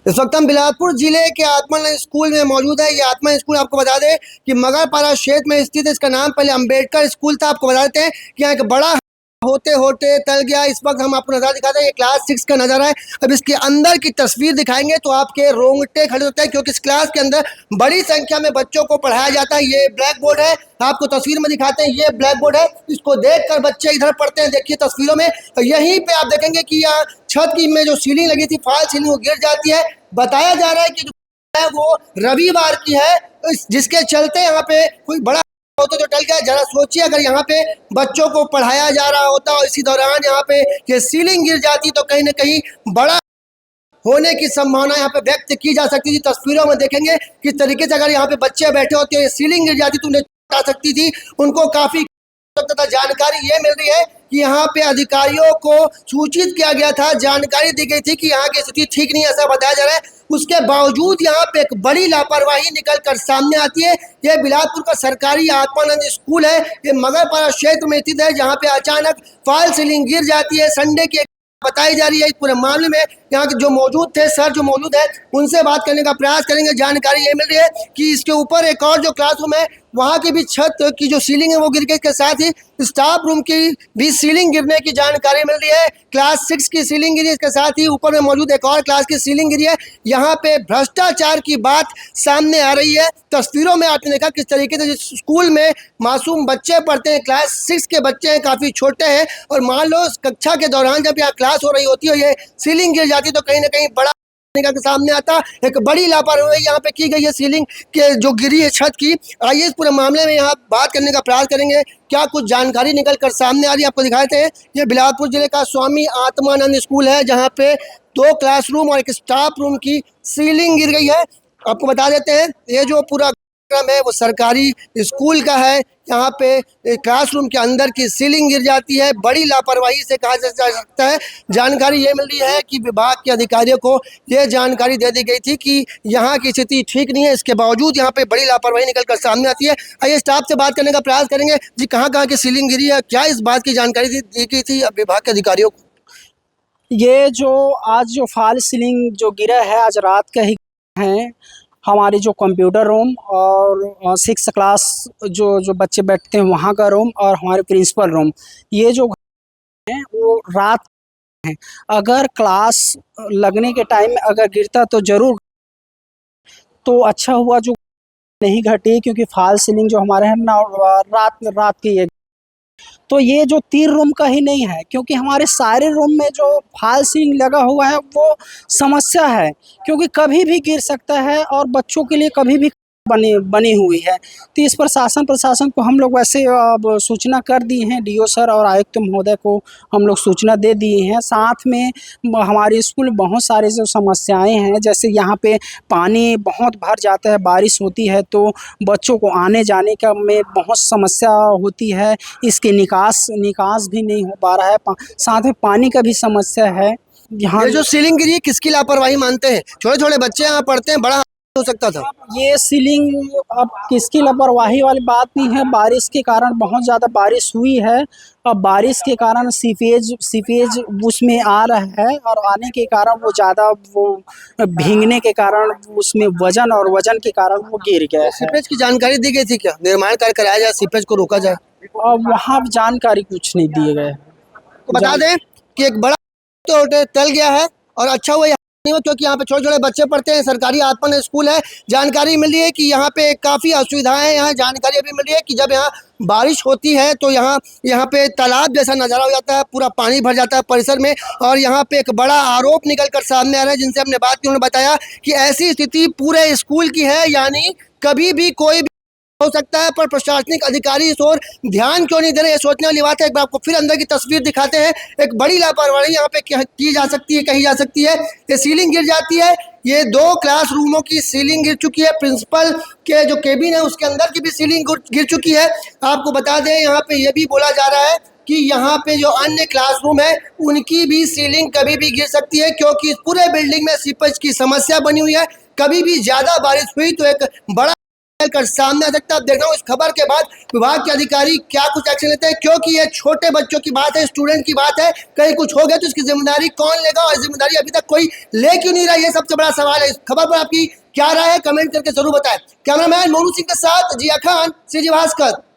इस वक्त हम बिलासपुर जिले के आत्मानंद स्कूल में मौजूद है। ये आत्मा स्कूल आपको बता दें कि मगरपारा क्षेत्र में स्थित है। इसका नाम पहले अंबेडकर स्कूल था। आपको बता देते हैं कि यहाँ एक बड़ा होते होते टल गया। इस वक्त हम आपको नज़ारा दिखाते हैं, ये क्लास 6 का नज़ारा है। अब इसके अंदर की तस्वीर दिखाएंगे तो आपके रोंगटे खड़े होते हैं, क्योंकि इस क्लास के अंदर बड़ी संख्या में बच्चों को पढ़ाया जाता है। ये ब्लैक बोर्ड है, आपको तस्वीर में दिखाते हैं। ये ब्लैक बोर्ड है, इसको देखकर बच्चे इधर पढ़ते हैं। देखिए तस्वीरों में, यहीं पे आप देखेंगे कि यहाँ छत की में जो सीलिंग लगी थी, फॉल सीलिंग, वो गिर जाती है। बताया जा रहा है कि जो है वो रविवार की है, जिसके चलते यहाँ पे कोई बड़ा होता तो टल गया। जरा सोचिए, अगर यहाँ पे बच्चों को पढ़ाया जा रहा होता और इसी दौरान यहाँ पे ये सीलिंग गिर जाती तो कहीं ना कहीं बड़ा होने की संभावना यहाँ पे व्यक्त की जा सकती थी। तस्वीरों में देखेंगे किस तरीके से अगर यहाँ पे बच्चे बैठे होते, ये सीलिंग गिर जाती तो उन्हें आ सकती थी। उनको काफी जानकारी ये मिल रही है कि यहाँ पे अधिकारियों को सूचित किया गया था, जानकारी दी गई थी कि यहाँ की स्थिति ठीक नहीं है, ऐसा बताया जा रहा है। उसके बावजूद यहाँ पे एक बड़ी लापरवाही निकल कर सामने आती है। ये बिलासपुर का सरकारी आत्मानंद स्कूल है। ये मगरपारा क्षेत्र में स्थित है, जहाँ पे अचानक फॉल सीलिंग गिर जाती है। संडे की बताई जा रही है। इस पूरे मामले में यहाँ के जो मौजूद थे, सर जो मौजूद है, उनसे बात करने का प्रयास करेंगे। जानकारी ये मिल रही है कि इसके ऊपर एक और जो क्लासरूम है, वहाँ की भी छत की जो सीलिंग है वो गिर गई। इसके साथ ही स्टाफ रूम की भी सीलिंग गिरने की जानकारी मिल रही है। क्लास 6 की सीलिंग गिरी, इसके साथ ही ऊपर में मौजूद एक और क्लास की सीलिंग गिरी है। यहाँ पे भ्रष्टाचार की बात सामने आ रही है। तस्वीरों में आपने देखा किस तरीके से स्कूल में मासूम बच्चे पढ़ते हैं, क्लास 6 के बच्चे हैं, काफ़ी छोटे हैं, और मान लो कक्षा के दौरान जब यहाँ क्लास हो रही होती है, ये सीलिंग गिर जाती तो कहीं ना कहीं बड़ा के सामने आता। एक बड़ी लापरवाही यहाँ पे की गई है सीलिंग के जो गिरी है छत की। आइए इस पूरे मामले में यहाँ बात करने का प्रयास करेंगे, क्या कुछ जानकारी निकल कर सामने आ रही है। आपको दिखाते हैं, ये बिलासपुर जिले का स्वामी आत्मानंद स्कूल है, जहाँ पे 2 क्लासरूम और एक स्टाफ रूम की सीलिंग गिर गई है। आपको बता देते हैं, ये जो पूरा क्रम है वो सरकारी स्कूल का है। यहाँ पे क्लासरूम के अंदर की सीलिंग गिर जाती है, बड़ी लापरवाही से कहा जा सकता है। जानकारी ये मिल रही है कि विभाग के अधिकारियों को ये जानकारी दे दी गई थी कि यहाँ की स्थिति ठीक नहीं है, इसके बावजूद यहाँ पे बड़ी लापरवाही निकलकर सामने आती है। आइए स्टाफ से बात करने का प्रयास करेंगे। जी, कहाँ की सीलिंग गिरी है, क्या इस बात की जानकारी दी गई थी विभाग के अधिकारियों को? ये जो आज जो फॉल सीलिंग जो गिरा है, आज रात का ही है। हमारी जो कंप्यूटर रूम और 6 क्लास जो बच्चे बैठते हैं वहाँ का रूम, और हमारे प्रिंसिपल रूम, ये जो है वो रात है। अगर क्लास लगने के टाइम में अगर गिरता तो ज़रूर तो अच्छा हुआ जो नहीं घटी, क्योंकि फॉल सीलिंग जो हमारे हैं ना रात की है। तो ये जो 3 रूम का ही नहीं है, क्योंकि हमारे सारे रूम में जो फॉल सीलिंग लगा हुआ है वो समस्या है, क्योंकि कभी भी गिर सकता है और बच्चों के लिए कभी भी बनी हुई है। तो इस पर प्रशासन को हम लोग वैसे अब सूचना कर दी हैं, डीओ सर और आयुक्त महोदय को हम लोग सूचना दे दिए हैं। साथ में हमारे स्कूल में बहुत सारी जो समस्याएं हैं, जैसे यहाँ पे पानी बहुत भर जाता है, बारिश होती है तो बच्चों को आने जाने का में बहुत समस्या होती है। इसके निकास भी नहीं हो पा रहा है, साथ में पानी का भी समस्या है। यहाँ ये जो सीलिंग गिरी है, किसकी लापरवाही मानते हैं? छोटे छोटे बच्चे यहाँ पढ़ते हैं, बड़ा हो सकता था। ये सीलिंग अब किसकी लापरवाही वाली बात नहीं है। बारिश के कारण बहुत ज़्यादा बारिश हुई है, और बारिश के कारण सीपेज उसमें आ रहा है, और आने के कारण वो ज़्यादा वो भीगने के कारण उसमें वजन के कारण वो गिर गया है। सीपेज की जानकारी दी गई थी क्या, निर्माण कार्य कराया जाए, सीपेज को रोका जाए? और वहाँ जानकारी कुछ नहीं दिए गए। तो बता दें कि एक बड़ा तो टल गया है, और अच्छा हुआ नहीं हो, क्योंकि यहाँ पे छोटे छोटे बच्चे पढ़ते हैं, सरकारी आत्मानंद स्कूल है। जानकारी मिली है कि यहाँ पे काफ़ी असुविधाएं हैं। यहाँ जानकारी अभी मिली है कि जब यहाँ बारिश होती है तो यहाँ पे तालाब जैसा नज़ारा हो जाता है, पूरा पानी भर जाता है परिसर में। और यहाँ पे एक बड़ा आरोप निकल कर सामने आ रहा है, जिनसे हमने बात की, उन्होंने बताया कि ऐसी स्थिति पूरे स्कूल की है, यानी कभी भी कोई हो सकता है, पर प्रशासनिक अधिकारी इस ओर ध्यान क्यों नहीं दे रहे, ये सोचने वाली बात है। एक बार आपको फिर अंदर की तस्वीर दिखाते हैं। एक बड़ी लापरवाही यहाँ पे की जा सकती है, कही जा सकती है। ये सीलिंग गिर जाती है, ये 2 क्लास रूमों की सीलिंग गिर चुकी है, प्रिंसिपल के जो केबिन है उसके अंदर की भी सीलिंग गिर चुकी है। आपको बता दें, यहाँ पे ये भी बोला जा रहा है कि यहाँ पे जो अन्य क्लासरूम है उनकी भी सीलिंग कभी भी गिर सकती है, क्योंकि इस पूरे बिल्डिंग में सीपेज की समस्या बनी हुई है। कभी भी ज़्यादा बारिश हुई तो एक बड़ा कर सामने आ सकता है। अब देख रहा हूँ इस खबर के बाद विभाग के अधिकारी क्या कुछ एक्शन लेते हैं, क्योंकि ये छोटे बच्चों की बात है, स्टूडेंट की बात है। कहीं कुछ हो गया तो इसकी जिम्मेदारी कौन लेगा, और जिम्मेदारी अभी तक कोई ले क्यों नहीं रहा, ये सबसे बड़ा सवाल है। इस खबर पर आपकी क्या राय है, कमेंट करके जरूर बताएं। कैमरामैन मोनू सिंह के साथ जिया खान, सीजी भास्कर।